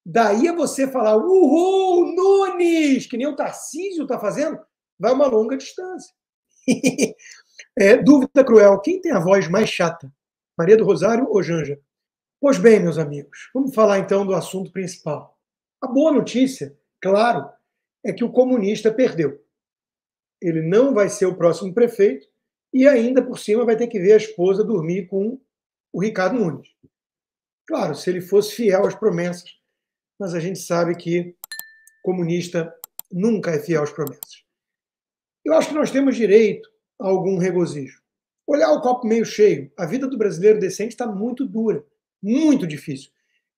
Daí a você falar, uhul, Nunes, que nem o Tarcísio está fazendo, vai uma longa distância. Dúvida cruel, quem tem a voz mais chata? Maria do Rosário ou Janja? Pois bem, meus amigos, vamos falar então do assunto principal. A boa notícia, claro, é que o comunista perdeu. Ele não vai ser o próximo prefeito e ainda por cima vai ter que ver a esposa dormir com o Ricardo Nunes. Claro, se ele fosse fiel às promessas, mas a gente sabe que comunista nunca é fiel às promessas. Eu acho que nós temos direito a algum regozijo. Olhar o copo meio cheio. A vida do brasileiro decente está muito dura, muito difícil.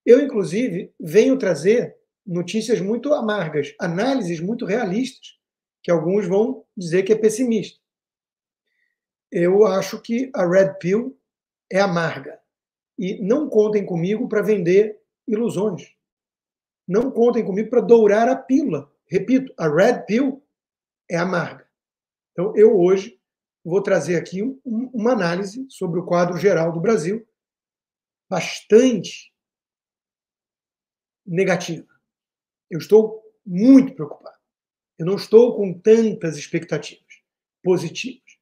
Eu, inclusive, venho trazer notícias muito amargas, análises muito realistas, que alguns vão dizer que é pessimista. Eu acho que a Red Pill é amarga. E não contem comigo para vender ilusões. Não contem comigo para dourar a pílula. Repito, a Red Pill é amarga. Então, eu hoje vou trazer aqui uma análise sobre o quadro geral do Brasil, bastante negativa. Eu estou muito preocupado. Eu não estou com tantas expectativas positivas.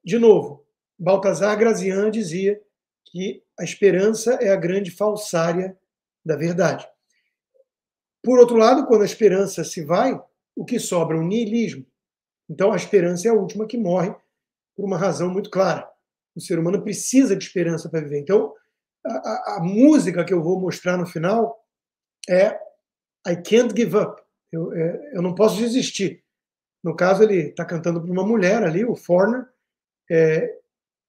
De novo, Baltazar Grazian dizia que a esperança é a grande falsária da verdade. Por outro lado, quando a esperança se vai, o que sobra é o niilismo. Então, a esperança é a última que morre por uma razão muito clara. O ser humano precisa de esperança para viver. Então, a música que eu vou mostrar no final é I Can't Give Up. Eu não posso desistir. No caso, ele está cantando para uma mulher ali, o Foreigner.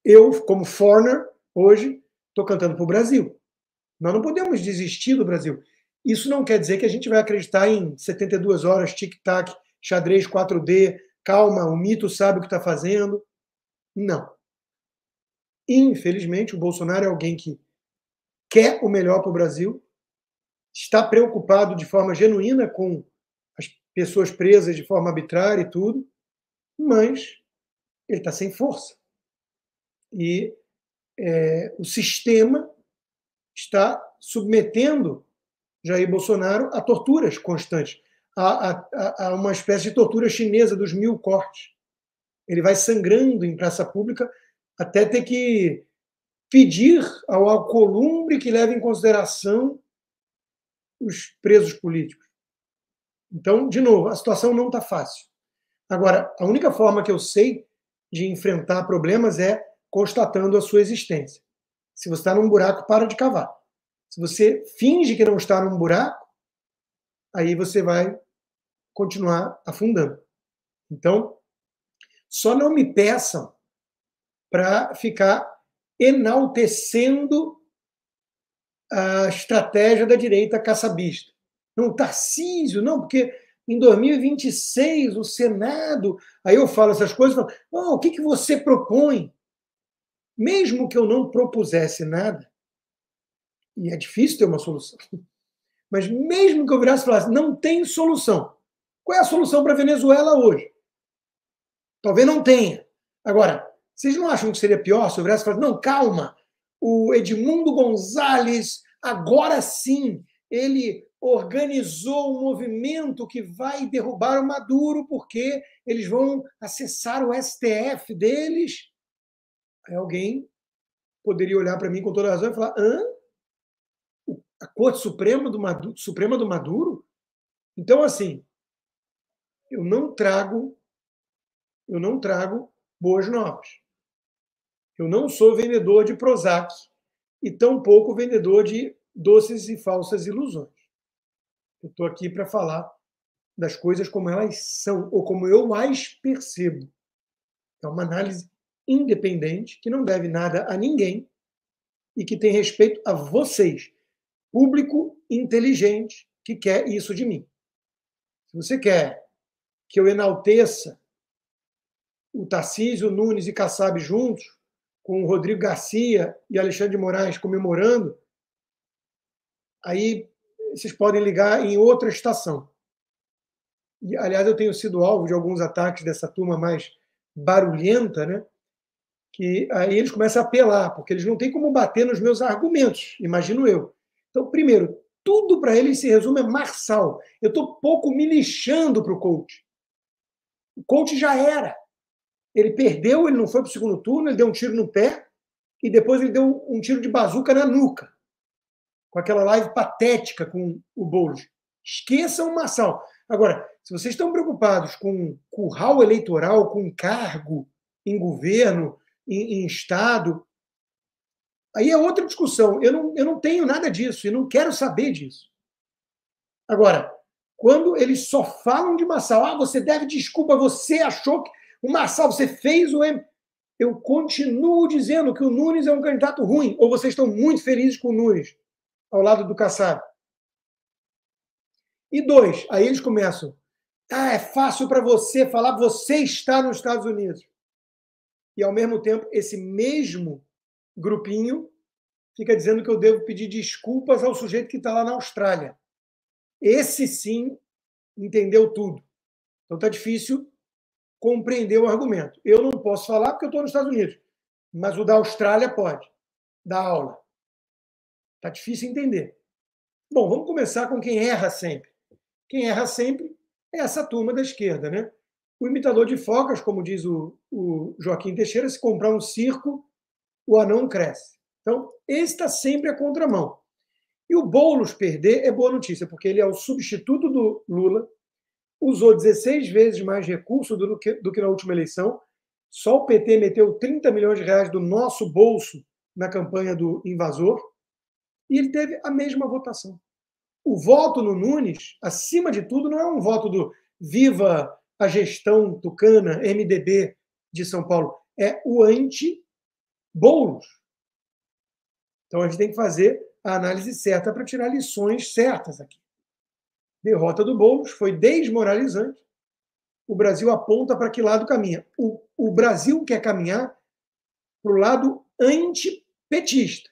Eu, como Foreigner, hoje, estou cantando para o Brasil. Nós não podemos desistir do Brasil. Isso não quer dizer que a gente vai acreditar em 72 horas, tic-tac, xadrez 4D, calma, o mito sabe o que está fazendo. Não. Infelizmente, o Bolsonaro é alguém que quer o melhor para o Brasil, está preocupado de forma genuína com as pessoas presas de forma arbitrária e tudo, mas ele está sem força. E o sistema está submetendo Jair Bolsonaro a torturas constantes, a uma espécie de tortura chinesa dos 1000 cortes. Ele vai sangrando em praça pública até ter que pedir ao Alcolumbre que leve em consideração os presos políticos. Então, de novo, a situação não está fácil. Agora, a única forma que eu sei de enfrentar problemas é constatando a sua existência. Se você está num buraco, para de cavar. Se você finge que não está num buraco, aí você vai continuar afundando. Então, só não me peçam para ficar enaltecendo a estratégia da direita caçabista. Não, Tarcísio, não, porque em 2026 o Senado... Aí eu falo essas coisas e falo, o que você propõe? Mesmo que eu não propusesse nada, e é difícil ter uma solução, mas mesmo que eu virasse e falasse, não tem solução. Qual é a solução para a Venezuela hoje? Talvez não tenha. Agora, vocês não acham que seria pior se eu virasse e falasse, não, calma, o Edmundo Gonzalez, agora sim, ele organizou um movimento que vai derrubar o Maduro porque eles vão acessar o STF deles. Aí alguém poderia olhar para mim com toda razão e falar, a Corte Suprema do Maduro? Então, assim, eu não trago boas novas. Eu não sou vendedor de Prozac e tampouco vendedor de doces e falsas ilusões. Eu estou aqui para falar das coisas como elas são, ou como eu as percebo. É uma análise independente, que não deve nada a ninguém e que tem respeito a vocês, público inteligente que quer isso de mim. Se você quer que eu enalteça o Tarcísio, Nunes e Kassab juntos, com o Rodrigo Garcia e Alexandre de Moraes comemorando, aí vocês podem ligar em outra estação. E, aliás, eu tenho sido alvo de alguns ataques dessa turma mais barulhenta, né? Que aí eles começam a apelar, porque eles não têm como bater nos meus argumentos, imagino eu. Então, primeiro, tudo para ele se resume a Marçal. Eu estou pouco me lixando para o coach. O coach já era. Ele perdeu, ele não foi para o segundo turno, ele deu um tiro no pé e depois ele deu um tiro de bazuca na nuca, com aquela live patética com o Boulos. Esqueçam o Marçal. Agora, se vocês estão preocupados com curral eleitoral, com cargo em governo, em Estado, aí é outra discussão. Eu não tenho nada disso e não quero saber disso. Agora, quando eles só falam de Marçal, você deve desculpa, você achou que o Marçal, você fez o M. Eu continuo dizendo que o Nunes é um candidato ruim, ou vocês estão muito felizes com o Nunes, ao lado do Kassab. E 2, aí eles começam, é fácil para você falar, você está nos Estados Unidos. E, ao mesmo tempo, esse mesmo grupinho fica dizendo que eu devo pedir desculpas ao sujeito que está lá na Austrália. Esse, sim, entendeu tudo. Então, está difícil compreender o argumento. Eu não posso falar porque eu estou nos Estados Unidos, mas o da Austrália pode dar aula. Está difícil entender. Bom, vamos começar com quem erra sempre. Quem erra sempre é essa turma da esquerda, né? O imitador de focas, como diz o Joaquim Teixeira, se comprar um circo, o anão cresce. Então, esse está sempre a contramão. E o Boulos perder é boa notícia, porque ele é o substituto do Lula, usou 16 vezes mais recursos do que na última eleição, só o PT meteu 30 milhões de reais do nosso bolso na campanha do invasor, e ele teve a mesma votação. O voto no Nunes, acima de tudo, não é um voto do viva a gestão tucana, MDB de São Paulo, é o anti-Boulos. Então a gente tem que fazer a análise certa para tirar lições certas aqui. Derrota do Boulos foi desmoralizante. O Brasil aponta para que lado caminha. O Brasil quer caminhar para o lado antipetista.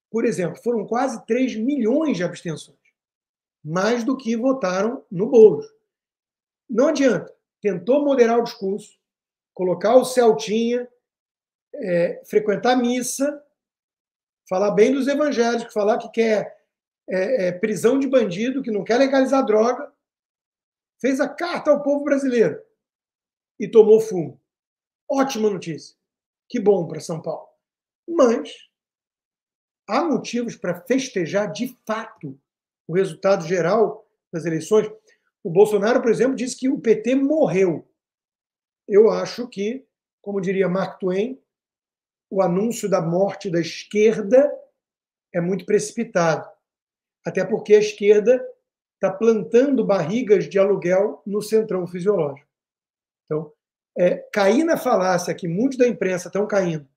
Por exemplo, foram quase 3 milhões de abstenções, mais do que votaram no Boulos. Não adianta. Tentou moderar o discurso, colocar o Celtinha, frequentar a missa, falar bem dos evangélicos, falar que quer prisão de bandido, que não quer legalizar droga, fez a carta ao povo brasileiro e tomou fumo. Ótima notícia. Que bom para São Paulo. Mas há motivos para festejar de fato o resultado geral das eleições. O Bolsonaro, por exemplo, disse que o PT morreu. Eu acho que, como diria Mark Twain, o anúncio da morte da esquerda é muito precipitado. Até porque a esquerda está plantando barrigas de aluguel no centrão fisiológico. Então, cair na falácia que muitos da imprensa estão caindo,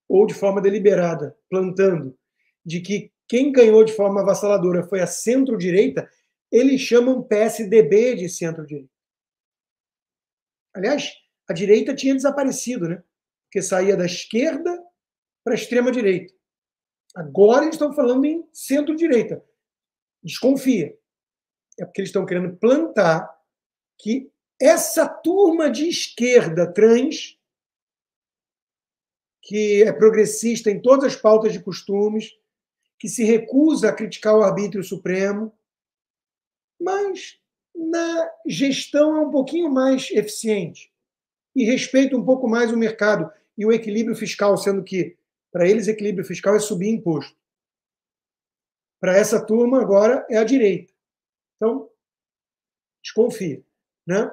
ou de forma deliberada, plantando, de que quem ganhou de forma avassaladora foi a centro-direita, eles chamam PSDB de centro-direita. Aliás, a direita tinha desaparecido, né? Porque saía da esquerda para a extrema-direita. Agora eles estão falando em centro-direita. Desconfia. É porque eles estão querendo plantar que essa turma de esquerda trans, que é progressista em todas as pautas de costumes, que se recusa a criticar o arbítrio supremo, mas na gestão é um pouquinho mais eficiente e respeita um pouco mais o mercado e o equilíbrio fiscal, sendo que, para eles, equilíbrio fiscal é subir imposto. Para essa turma, agora, é a direita. Então, desconfia, né?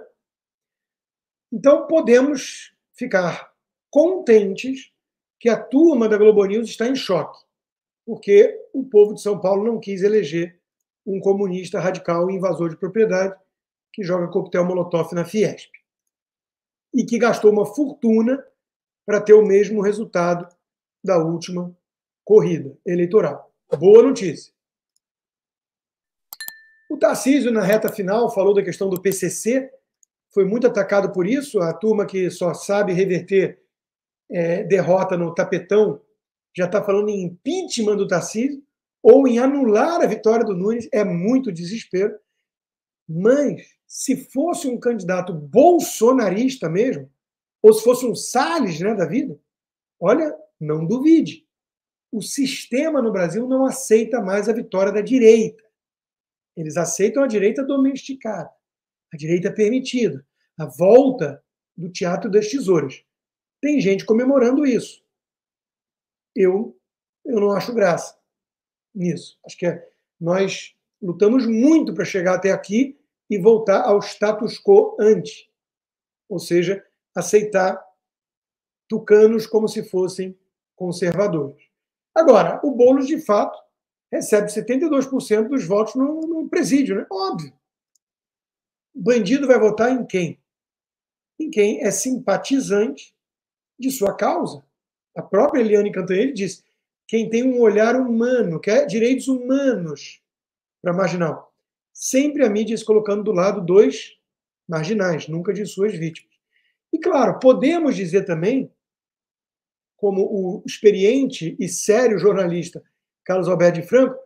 Então, podemos ficar contentes que a turma da Globo News está em choque, porque o povo de São Paulo não quis eleger um comunista radical e invasor de propriedade que joga coquetel Molotov na Fiesp e que gastou uma fortuna para ter o mesmo resultado da última corrida eleitoral. Boa notícia. O Tarcísio, na reta final, falou da questão do PCC, foi muito atacado por isso, a turma que só sabe reverter derrota no tapetão já está falando em impeachment do Tarcísio ou em anular a vitória do Nunes, é muito desespero. Mas, se fosse um candidato bolsonarista mesmo, ou se fosse um Salles, né, da vida, olha, não duvide. o sistema no Brasil não aceita mais a vitória da direita. Eles aceitam a direita domesticada, a direita permitida, a volta do teatro das tesouras. Tem gente comemorando isso. Eu não acho graça nisso. Acho que nós lutamos muito para chegar até aqui e voltar ao status quo ante, ou seja, aceitar tucanos como se fossem conservadores. Agora, o Boulos, de fato, recebe 72% dos votos no presídio, né? Óbvio. O bandido vai votar em quem? Em quem é simpatizante de sua causa. A própria Eliane Cantanhede diz: quem tem um olhar humano, quer direitos humanos para marginal. Sempre a mídia se colocando do lado dos marginais, nunca de suas vítimas. E, claro, podemos dizer também, como o experiente e sério jornalista Carlos Alberto de Franco,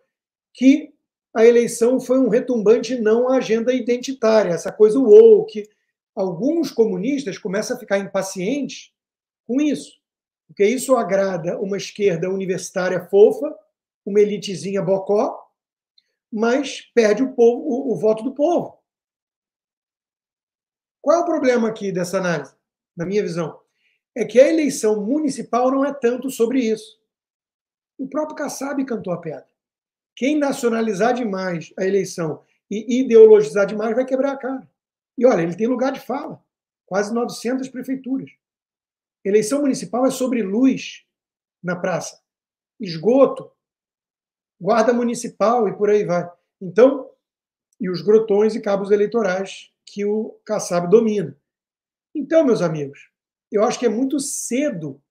que a eleição foi um retumbante não à agenda identitária, essa coisa woke. Alguns comunistas começam a ficar impacientes com isso, porque isso agrada uma esquerda universitária fofa, uma elitezinha bocó, mas perde o voto do povo. Qual é o problema aqui dessa análise, na minha visão? É que a eleição municipal não é tanto sobre isso. O próprio Kassab cantou a pedra. Quem nacionalizar demais a eleição e ideologizar demais vai quebrar a cara. E olha, ele tem lugar de fala. Quase 900 prefeituras. Eleição municipal é sobre luz na praça, esgoto, guarda municipal e por aí vai. Então, e os grotões e cabos eleitorais que o Kassab domina. Então, meus amigos, eu acho que é muito cedo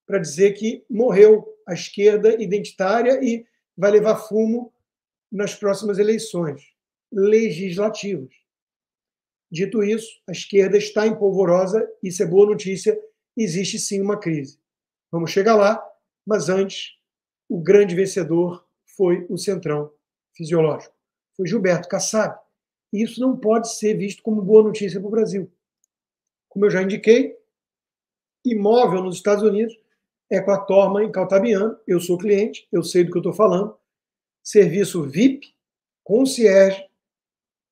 para dizer que morreu a esquerda identitária e vai levar fumo nas próximas eleições legislativas. Dito isso, a esquerda está em polvorosa, isso é boa notícia, existe sim uma crise. Vamos chegar lá, mas antes, o grande vencedor foi o centrão fisiológico. Foi Gilberto Kassab. E isso não pode ser visto como boa notícia para o Brasil. Como eu já indiquei, imóvel nos Estados Unidos é com a Torma em Caltabiano. Eu sou cliente, eu sei do que eu estou falando. Serviço VIP, concierge.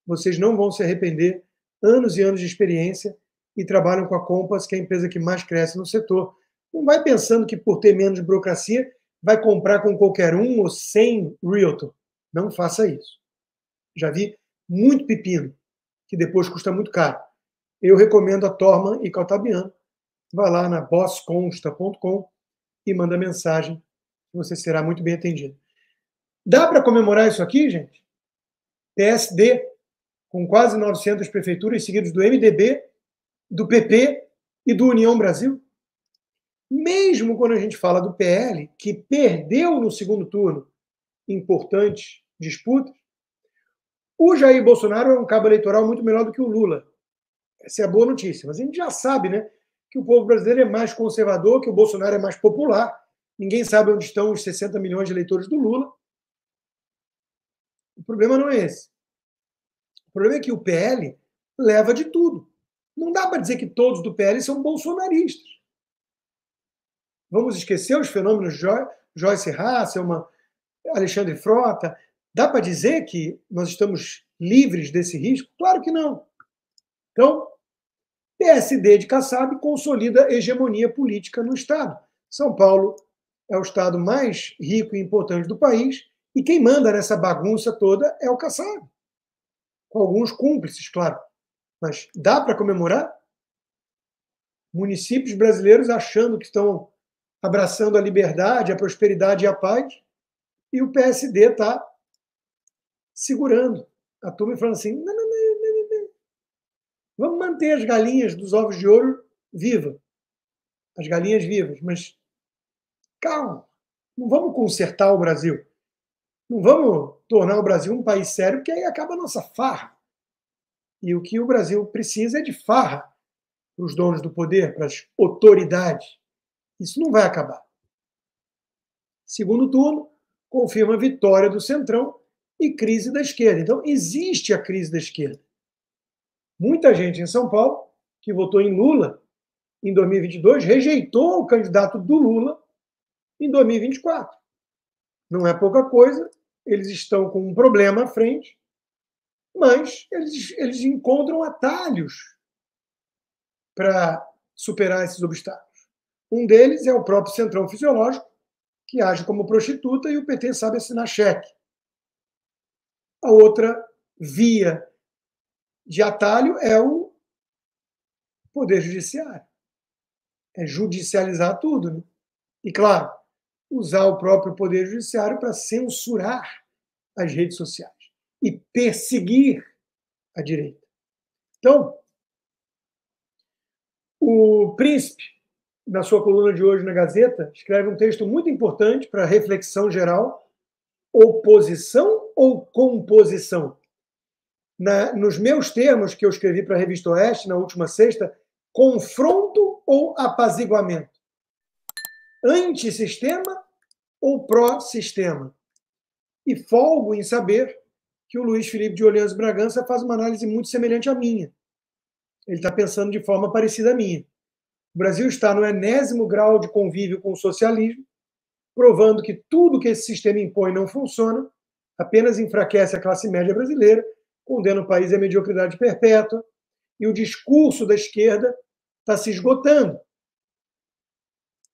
Vocês não vão se arrepender. Anos e anos de experiência e trabalham com a Compass, que é a empresa que mais cresce no setor. Não vai pensando que por ter menos burocracia vai comprar com qualquer um ou sem realtor. Não faça isso. Já vi muito pepino, que depois custa muito caro. Eu recomendo a Torma e Caltabiano. Vá lá na bossconsta.com e manda mensagem, que você será muito bem atendido. Dá para comemorar isso aqui, gente? PSD, com quase 900 prefeituras, seguidos do MDB, do PP e do União Brasil. Mesmo quando a gente fala do PL, que perdeu no segundo turno importantes disputas, o Jair Bolsonaro é um cabo eleitoral muito melhor do que o Lula. Essa é a boa notícia. Mas a gente já sabe, né, que o povo brasileiro é mais conservador, que o Bolsonaro é mais popular. Ninguém sabe onde estão os 60 milhões de eleitores do Lula. O problema não é esse. O problema é que o PL leva de tudo. Não dá para dizer que todos do PL são bolsonaristas. Vamos esquecer os fenômenos Joyce Hasselmann, Alexandre Frota. Dá para dizer que nós estamos livres desse risco? Claro que não. Então, PSD de Kassab consolida a hegemonia política no Estado. São Paulo é o estado mais rico e importante do país e quem manda nessa bagunça toda é o Kassab. Com alguns cúmplices, claro. Mas dá para comemorar? Municípios brasileiros achando que estão abraçando a liberdade, a prosperidade e a paz, e o PSD está segurando a turma e falando assim, não, vamos manter as galinhas dos ovos de ouro vivas, as galinhas vivas, mas calma, não vamos consertar o Brasil, não vamos tornar o Brasil um país sério, porque aí acaba a nossa farra. E o que o Brasil precisa é de farra para os donos do poder, para as autoridades. Isso não vai acabar. Segundo turno, confirma a vitória do Centrão e crise da esquerda. Então, existe a crise da esquerda. Muita gente em São Paulo, que votou em Lula em 2022, rejeitou o candidato do Lula em 2024. Não é pouca coisa, eles estão com um problema à frente, mas eles encontram atalhos para superar esses obstáculos. Um deles é o próprio Centrão Fisiológico, que age como prostituta e o PT sabe assinar cheque. A outra via de atalho é o Poder Judiciário. É judicializar tudo, né? E, claro, usar o próprio Poder Judiciário para censurar as redes sociais e perseguir a direita. Então, o Príncipe, na sua coluna de hoje na Gazeta, escreve um texto muito importante para reflexão geral: oposição ou composição? Nos meus termos que eu escrevi para a Revista Oeste na última sexta, confronto ou apaziguamento? Antissistema ou pró-sistema? E folgo em saber que o Luiz Felipe de Orleans Bragança faz uma análise muito semelhante à minha. Ele está pensando de forma parecida à minha. O Brasil está no 80º grau de convívio com o socialismo, provando que tudo que esse sistema impõe não funciona, apenas enfraquece a classe média brasileira, condena o país à mediocridade perpétua, e o discurso da esquerda está se esgotando.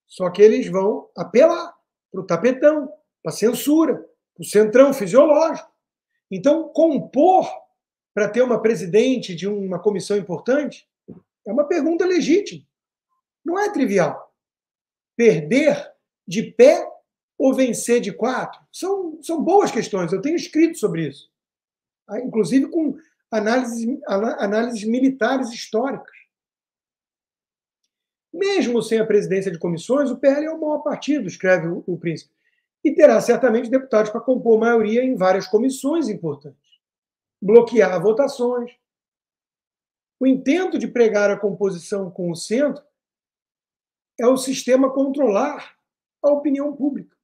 Só que eles vão apelar para o tapetão, para a censura, para o centrão fisiológico. Então, compor para ter uma presidente de uma comissão importante é uma pergunta legítima. Não é trivial. Perder de pé ou vencer de 4? São boas questões. Eu tenho escrito sobre isso. Inclusive com análises militares históricas. Mesmo sem a presidência de comissões, o PL é o maior partido, escreve o Príncipe, e terá certamente deputados para compor maioria em várias comissões importantes, bloquear votações. O intento de pregar a composição com o centro é o sistema controlar a opinião pública.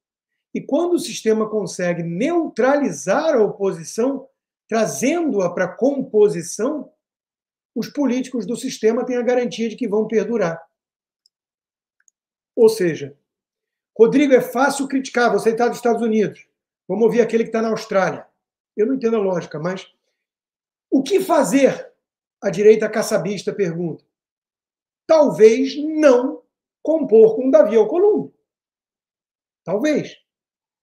E quando o sistema consegue neutralizar a oposição, trazendo-a para a composição, os políticos do sistema têm a garantia de que vão perdurar. Ou seja, Rodrigo, é fácil criticar, você está nos Estados Unidos. Vamos ouvir aquele que está na Austrália. Eu não entendo a lógica, mas o que fazer? A direita caçabista pergunta. Talvez não compor com Davi Alcolumbre. Talvez.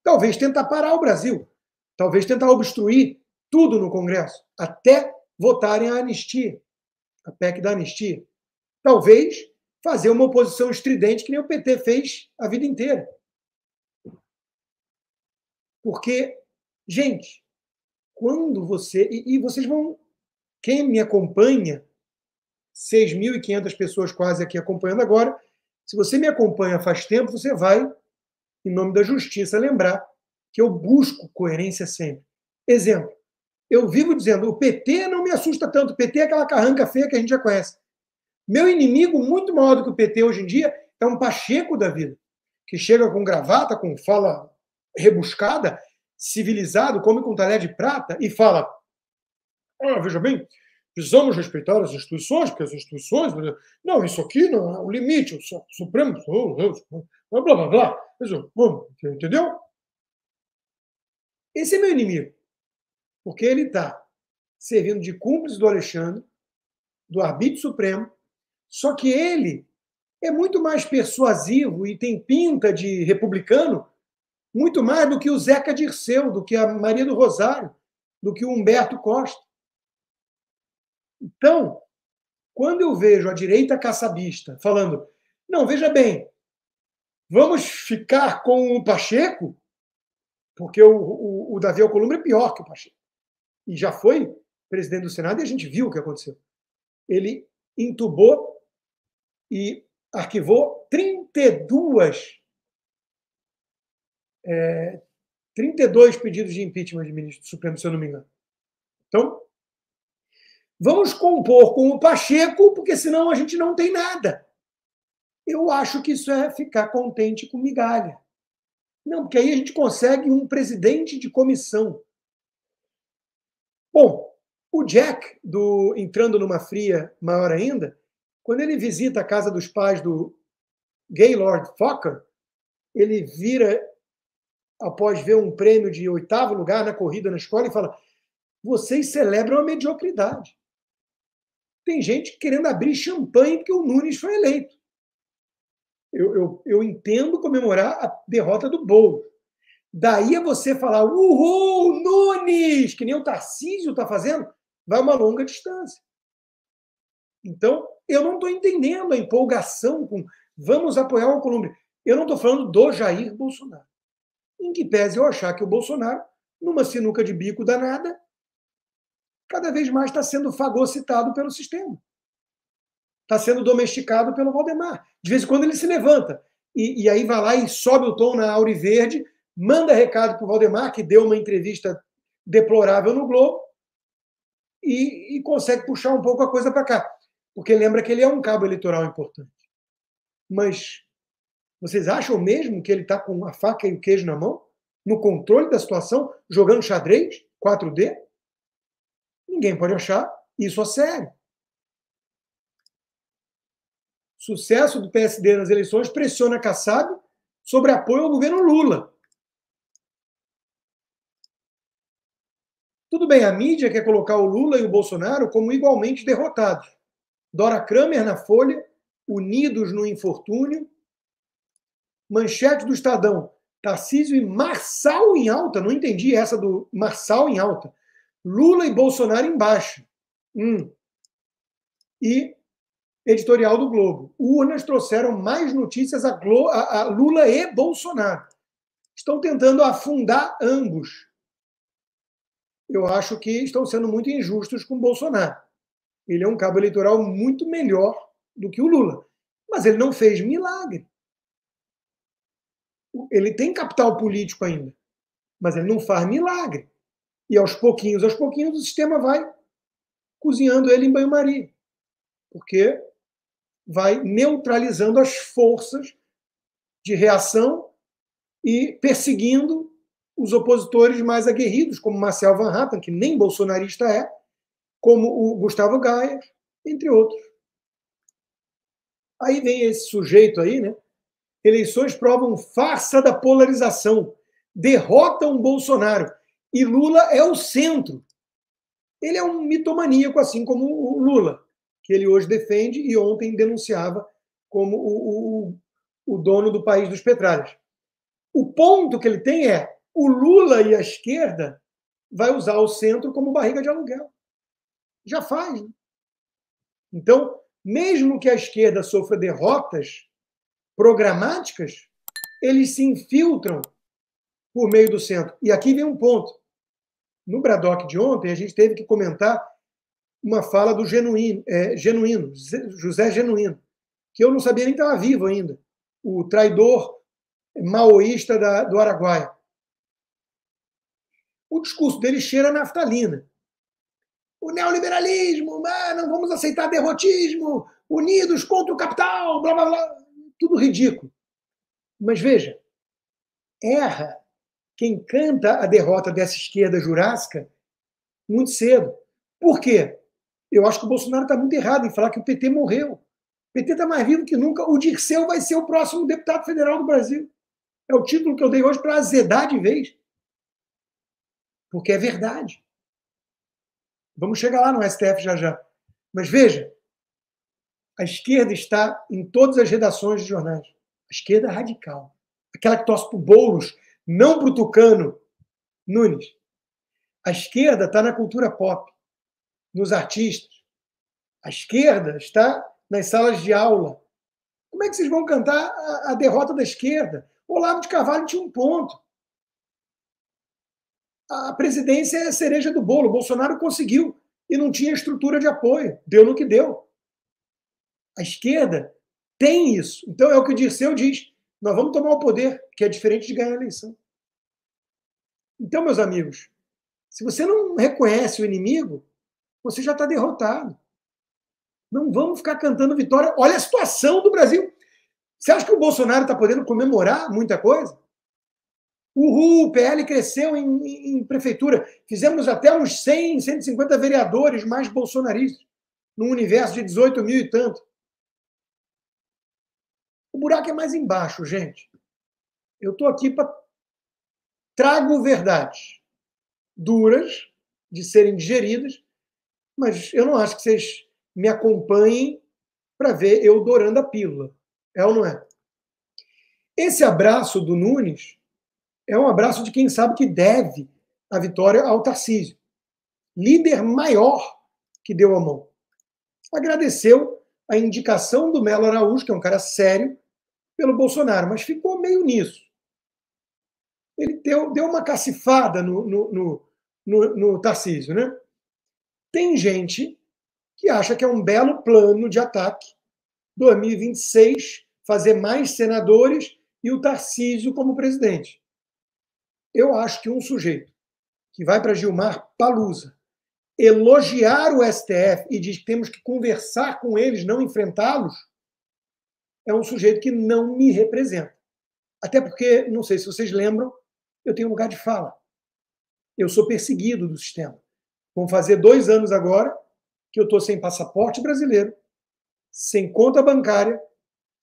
Talvez tentar parar o Brasil. Talvez tentar obstruir tudo no Congresso, até votarem a anistia, a PEC da anistia. Talvez fazer uma oposição estridente que nem o PT fez a vida inteira. Porque, gente, quando você... E vocês vão... Quem me acompanha, 6.500 pessoas quase aqui acompanhando agora, se você me acompanha faz tempo, você vai, em nome da justiça, lembrar que eu busco coerência sempre. Exemplo, eu vivo dizendo, o PT não me assusta tanto, o PT é aquela carranca feia que a gente já conhece. Meu inimigo, muito maior do que o PT hoje em dia, é um Pacheco da vida, que chega com gravata, com fala rebuscada, civilizado, come com talher de prata e fala, veja bem, precisamos respeitar as instituições, porque as instituições... Não, isso aqui não é o limite, o Supremo... Blá, blá, blá. Entendeu? Esse é meu inimigo. Porque ele está servindo de cúmplice do Alexandre, do arbítrio supremo, só que ele é muito mais persuasivo e tem pinta de republicano, muito mais do que o Zeca Dirceu, do que a Maria do Rosário, do que o Humberto Costa. Então, quando eu vejo a direita caçabista falando, não, veja bem, vamos ficar com o Pacheco, porque o Davi Alcolumbre é pior que o Pacheco. E já foi presidente do Senado e a gente viu o que aconteceu. Ele entubou e arquivou 32 pedidos de impeachment de ministro do Supremo, se eu não me engano. Então, vamos compor com o Pacheco, porque senão a gente não tem nada. Eu acho que isso é ficar contente com migalha. Não, porque aí a gente consegue um presidente de comissão. Bom, o Jack, entrando numa fria maior ainda, quando ele visita a casa dos pais do Gaylord Fokker, ele vira após ver um prêmio de 8º lugar na corrida na escola, e fala: vocês celebram a mediocridade. Tem gente querendo abrir champanhe porque o Nunes foi eleito. Eu entendo comemorar a derrota do Boulos. Daí a você falar, uhul, Nunes, que nem o Tarcísio está fazendo, vai uma longa distância. Então, eu não estou entendendo a empolgação com vamos apoiar o Alcolumbre. Eu não estou falando do Jair Bolsonaro. Em que pese eu achar que o Bolsonaro, numa sinuca de bico danada, cada vez mais está sendo fagocitado pelo sistema. Está sendo domesticado pelo Valdemar. De vez em quando ele se levanta. E aí vai lá e sobe o tom na Auriverde, manda recado para o Valdemar, que deu uma entrevista deplorável no Globo, e consegue puxar um pouco a coisa para cá. Porque lembra que ele é um cabo eleitoral importante. Mas vocês acham mesmo que ele está com a faca e o queijo na mão? No controle da situação, jogando xadrez, 4D? Ninguém pode achar isso a sério. Sucesso do PSD nas eleições pressiona Kassab sobre apoio ao governo Lula. Tudo bem, a mídia quer colocar o Lula e o Bolsonaro como igualmente derrotados. Dora Kramer na Folha, unidos no infortúnio. Manchete do Estadão, Tarcísio e Marçal em alta. Não entendi essa do Marçal em alta. Lula e Bolsonaro em baixa. E editorial do Globo. Urnas trouxeram mais notícias a Lula e Bolsonaro. Estão tentando afundar ambos. Eu acho que estão sendo muito injustos com o Bolsonaro. Ele é um cabo eleitoral muito melhor do que o Lula. Mas ele não fez milagre. Ele tem capital político ainda, mas ele não faz milagre. E aos pouquinhos, o sistema vai cozinhando ele em banho-maria. Porque vai neutralizando as forças de reação e perseguindo os opositores mais aguerridos, como Marcel Van Hatten, que nem bolsonarista é, como o Gustavo Gaia, entre outros. Aí vem esse sujeito aí, né? Eleições provam farsa da polarização. Derrotam Bolsonaro. E Lula é o centro. Ele é um mitomaníaco, assim como o Lula, que ele hoje defende e ontem denunciava como o dono do país dos petralhas. O ponto que ele tem é o Lula e a esquerda vai usar o centro como barriga de aluguel. Já faz. Né? Então, mesmo que a esquerda sofra derrotas programáticas, eles se infiltram por meio do centro. E aqui vem um ponto. No Braddock de ontem, a gente teve que comentar uma fala do Genuíno, José Genuíno, que eu não sabia nem que estava vivo ainda, o traidor maoísta do Araguaia. O discurso dele cheira a naftalina. O neoliberalismo, não vamos aceitar derrotismo, unidos contra o capital, blá, blá, blá. Tudo ridículo. Mas veja, erra quem canta a derrota dessa esquerda jurássica muito cedo. Por quê? Eu acho que o Bolsonaro está muito errado em falar que o PT morreu. O PT está mais vivo que nunca. O Dirceu vai ser o próximo deputado federal do Brasil. É o título que eu dei hoje para azedar de vez. Porque é verdade. Vamos chegar lá no STF já já. Mas veja, a esquerda está em todas as redações de jornais. A esquerda radical. Aquela que torce para o Boulos, não para o Tucano Nunes. A esquerda está na cultura pop, nos artistas. A esquerda está nas salas de aula. Como é que vocês vão cantar a derrota da esquerda? O Olavo de Carvalho tinha um ponto. A presidência é a cereja do bolo. O Bolsonaro conseguiu e não tinha estrutura de apoio. Deu no que deu. A esquerda tem isso. Então é o que o Dirceu diz. Nós vamos tomar o poder, que é diferente de ganhar a eleição. Então, meus amigos, se você não reconhece o inimigo, você já está derrotado. Não vamos ficar cantando vitória. Olha a situação do Brasil. Você acha que o Bolsonaro está podendo comemorar muita coisa? Uhul, o PL cresceu em prefeitura. Fizemos até uns 100, 150 vereadores mais bolsonaristas, num universo de 18 mil e tanto. O buraco é mais embaixo, gente. Eu estou aqui para trago verdades duras de serem digeridas, mas eu não acho que vocês me acompanhem para ver eu dourando a pílula. É ou não é? Esse abraço do Nunes é um abraço de quem sabe que deve a vitória ao Tarcísio, líder maior que deu a mão. Agradeceu a indicação do Melo Araújo, que é um cara sério, pelo Bolsonaro, mas ficou meio nisso. Ele deu uma cacifada no Tarcísio, né? Tem gente que acha que é um belo plano de ataque, 2026, fazer mais senadores e o Tarcísio como presidente. Eu acho que um sujeito que vai para Gilmar Palusa elogiar o STF e diz que temos que conversar com eles, não enfrentá-los, é um sujeito que não me representa. Até porque, não sei se vocês lembram, eu tenho lugar de fala. Eu sou perseguido do sistema. Vão fazer 2 anos agora que eu estou sem passaporte brasileiro, sem conta bancária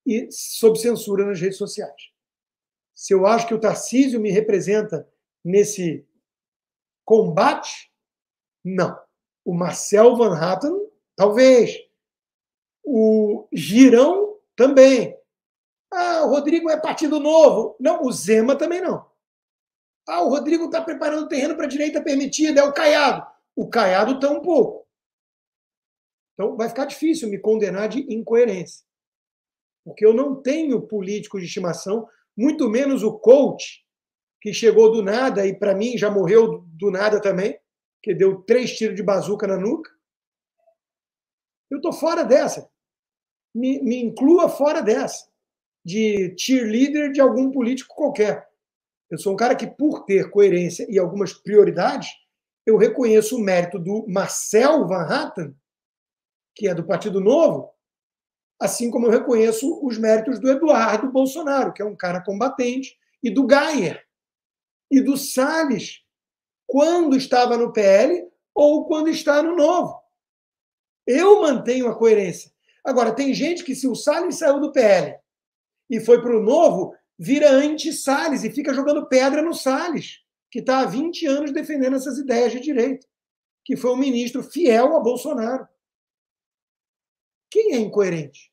e sob censura nas redes sociais. Se eu acho que o Tarcísio me representa nesse combate, não. O Marcel Van Hatten, talvez. O Girão, também. Ah, o Rodrigo é Partido Novo. Não, o Zema também não. Ah, o Rodrigo está preparando o terreno para a direita permitida, é o Caiado. O Caiado tão pouco. Então vai ficar difícil me condenar de incoerência. Porque eu não tenho político de estimação, muito menos o coach, que chegou do nada e para mim já morreu do nada também, que deu 3 tiros de bazuca na nuca. Eu estou fora dessa. Me inclua fora dessa, de cheerleader de algum político qualquer. Eu sou um cara que, por ter coerência e algumas prioridades, eu reconheço o mérito do Marcel Van Hatten, que é do Partido Novo, assim como eu reconheço os méritos do Eduardo Bolsonaro, que é um cara combatente, e do Geyer, e do Salles, quando estava no PL ou quando está no Novo. Eu mantenho a coerência. Agora, tem gente que, se o Salles saiu do PL e foi para o Novo, vira anti-Salles e fica jogando pedra no Salles, que está há 20 anos defendendo essas ideias de direita, que foi um ministro fiel a Bolsonaro. Quem é incoerente?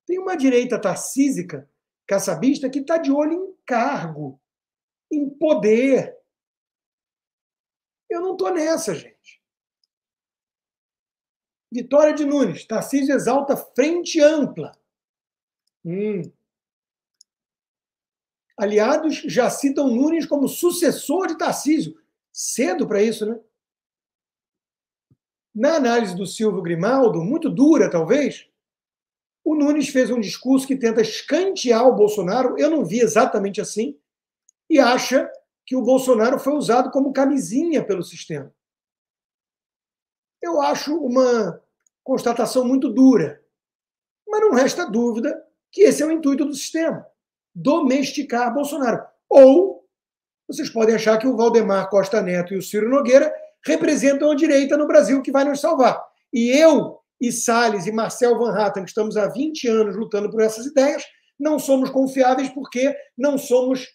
Tem uma direita tarcísica, caçabista, que está de olho em cargo, em poder. Eu não estou nessa, gente. Vitória de Nunes. Tarcísio exalta frente ampla. Aliados já citam Nunes como sucessor de Tarcísio. Cedo para isso, né? Na análise do Silvio Grimaldo, muito dura talvez, o Nunes fez um discurso que tenta escantear o Bolsonaro, eu não vi exatamente assim, e acha que o Bolsonaro foi usado como camisinha pelo sistema. Eu acho uma constatação muito dura, mas não resta dúvida que esse é o intuito do sistema, domesticar Bolsonaro. Ou vocês podem achar que o Valdemar Costa Neto e o Ciro Nogueira representam a direita no Brasil que vai nos salvar. E eu, e Salles, e Marcel Van Hatten, que estamos há 20 anos lutando por essas ideias, não somos confiáveis porque não somos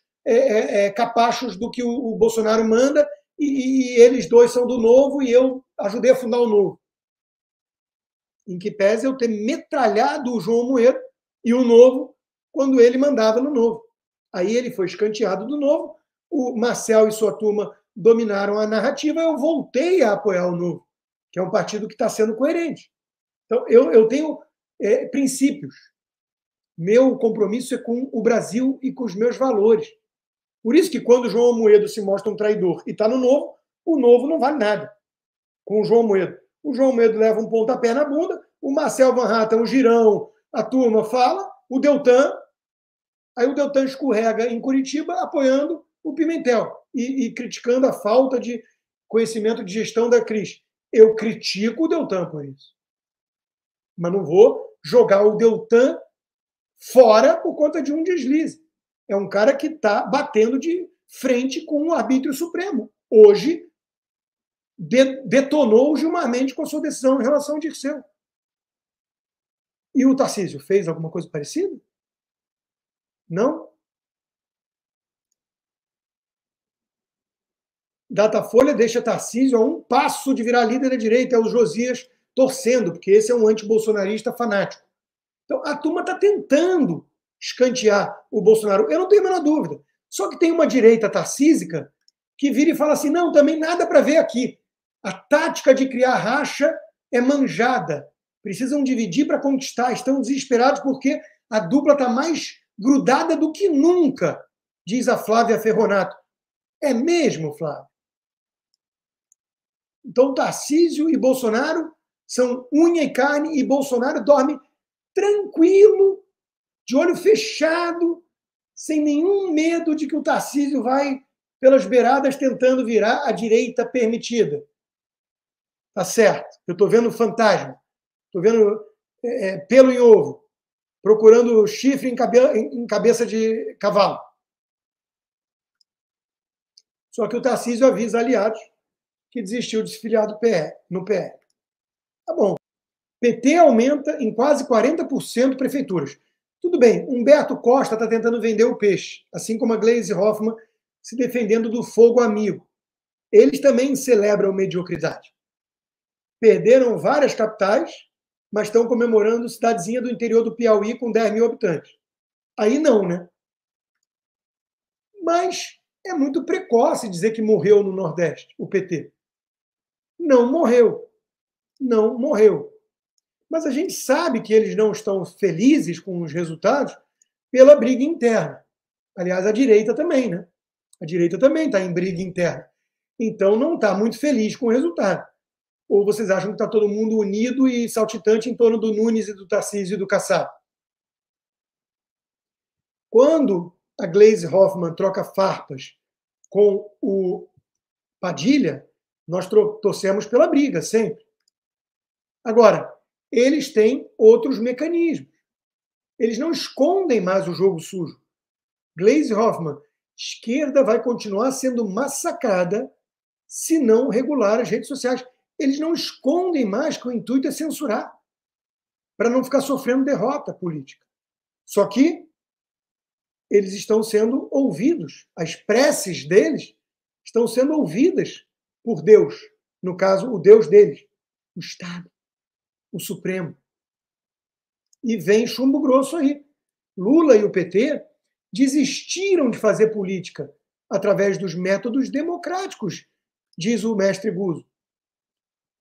capachos do que o Bolsonaro manda e eles dois são do Novo e eu ajudei a fundar o Novo. Em que pese eu ter metralhado o João Moedo e o Novo quando ele mandava no Novo. Aí ele foi escanteado do Novo, o Marcel e sua turma dominaram a narrativa, eu voltei a apoiar o Novo, que é um partido que está sendo coerente. Então, eu tenho princípios. Meu compromisso é com o Brasil e com os meus valores. Por isso que quando o João Amoedo se mostra um traidor e está no Novo, o Novo não vale nada com o João Amoedo. O João Amoedo leva um pontapé na bunda, o Marcel Van Hatten, o Girão, a turma fala, o Deltan, aí o Deltan escorrega em Curitiba apoiando o Pimentel e criticando a falta de conhecimento de gestão da Cris. Eu critico o Deltan por isso. Mas não vou jogar o Deltan fora por conta de um deslize. É um cara que está batendo de frente com o arbítrio supremo. Hoje, detonou o Gilmar Mendes com a sua decisão em relação ao Dirceu. E o Tarcísio fez alguma coisa parecida? Não? Datafolha deixa Tarcísio a um passo de virar líder da direita, é o Josias torcendo, porque esse é um antibolsonarista fanático. Então, a turma está tentando escantear o Bolsonaro. Eu não tenho a menor dúvida. Só que tem uma direita tarcísica que vira e fala assim, não, também nada para ver aqui. A tática de criar racha é manjada. Precisam dividir para conquistar. Estão desesperados porque a dupla está mais grudada do que nunca, diz a Flávia Ferronato. É mesmo, Flávia? Então, Tarcísio e Bolsonaro são unha e carne e Bolsonaro dorme tranquilo, de olho fechado, sem nenhum medo de que o Tarcísio vai pelas beiradas tentando virar a direita permitida. Tá certo. Eu estou vendo fantasma. Estou vendo pelo em ovo. Procurando chifre em cabeça de cavalo. Só que o Tarcísio avisa aliados que desistiu de se filiar no PL. Tá bom. PT aumenta em quase 40% prefeituras. Tudo bem, Humberto Costa está tentando vender o peixe, assim como a Gleisi Hoffmann se defendendo do fogo amigo. Eles também celebram mediocridade. Perderam várias capitais, mas estão comemorando cidadezinha do interior do Piauí com 10 mil habitantes. Aí não, né? Mas é muito precoce dizer que morreu no Nordeste, o PT. Não morreu. Não morreu. Mas a gente sabe que eles não estão felizes com os resultados pela briga interna. Aliás, a direita também, né? A direita também está em briga interna. Então não está muito feliz com o resultado. Ou vocês acham que está todo mundo unido e saltitante em torno do Nunes e do Tarcísio e do Kassab? Quando a Gleisi Hoffmann troca farpas com o Padilha, nós torcemos pela briga, sempre. Agora, eles têm outros mecanismos. Eles não escondem mais o jogo sujo. Gleisi Hoffmann, esquerda vai continuar sendo massacrada se não regular as redes sociais. Eles não escondem mais que o intuito é censurar, para não ficar sofrendo derrota política. Só que eles estão sendo ouvidos, as preces deles estão sendo ouvidas por Deus, no caso, o Deus deles, o Estado, o Supremo. E vem chumbo grosso aí. Lula e o PT desistiram de fazer política através dos métodos democráticos, diz o mestre Guzzo.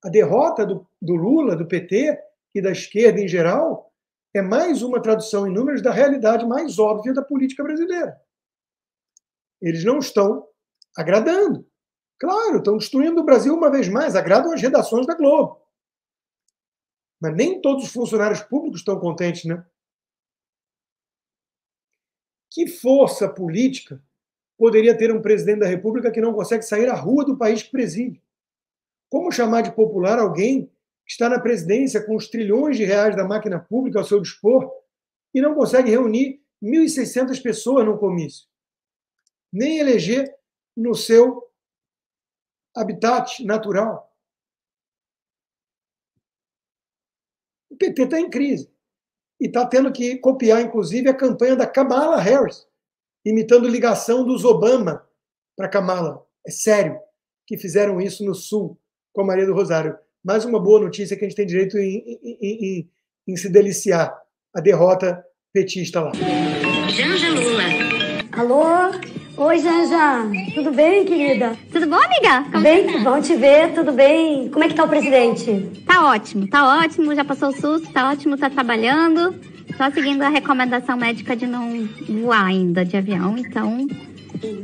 A derrota do Lula, do PT e da esquerda em geral é mais uma tradução em números da realidade mais óbvia da política brasileira. Eles não estão agradando. Claro, estão destruindo o Brasil uma vez mais, agradam as redações da Globo. Mas nem todos os funcionários públicos estão contentes, né? Que força política poderia ter um presidente da República que não consegue sair à rua do país que preside? Como chamar de popular alguém que está na presidência com os trilhões de reais da máquina pública ao seu dispor e não consegue reunir 1.600 pessoas num comício? Nem eleger no seu habitat natural. O PT está em crise e está tendo que copiar, inclusive, a campanha da Kamala Harris, imitando ligação dos Obama para Kamala. É sério que fizeram isso no Sul com a Maria do Rosário. Mais uma boa notícia que a gente tem direito em se deliciar. A derrota petista lá. Janja Lula. Alô? Oi, Janja. Tudo bem, querida? Tudo bom, amiga? Como Bem, você tá? bom te ver, tudo bem? Como é que tá o presidente? Tá ótimo, já passou o susto, tá ótimo, tá trabalhando. Só seguindo a recomendação médica de não voar ainda de avião, então...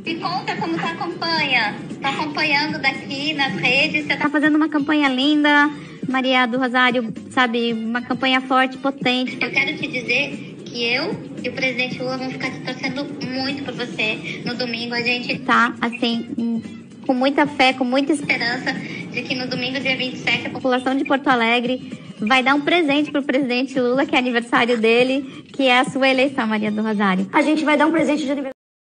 Me conta como tá a campanha. Tá acompanhando daqui nas redes, você tá fazendo uma campanha linda, Maria do Rosário, sabe, uma campanha forte, potente. Eu quero te dizer que eu e o presidente Lula vão ficar te torcendo muito por você. No domingo a gente tá, assim, com muita fé, com muita esperança de que no domingo, dia 27, a população de Porto Alegre vai dar um presente pro presidente Lula, que é aniversário dele, que é a sua eleição, Maria do Rosário. A gente vai dar um presente de aniversário.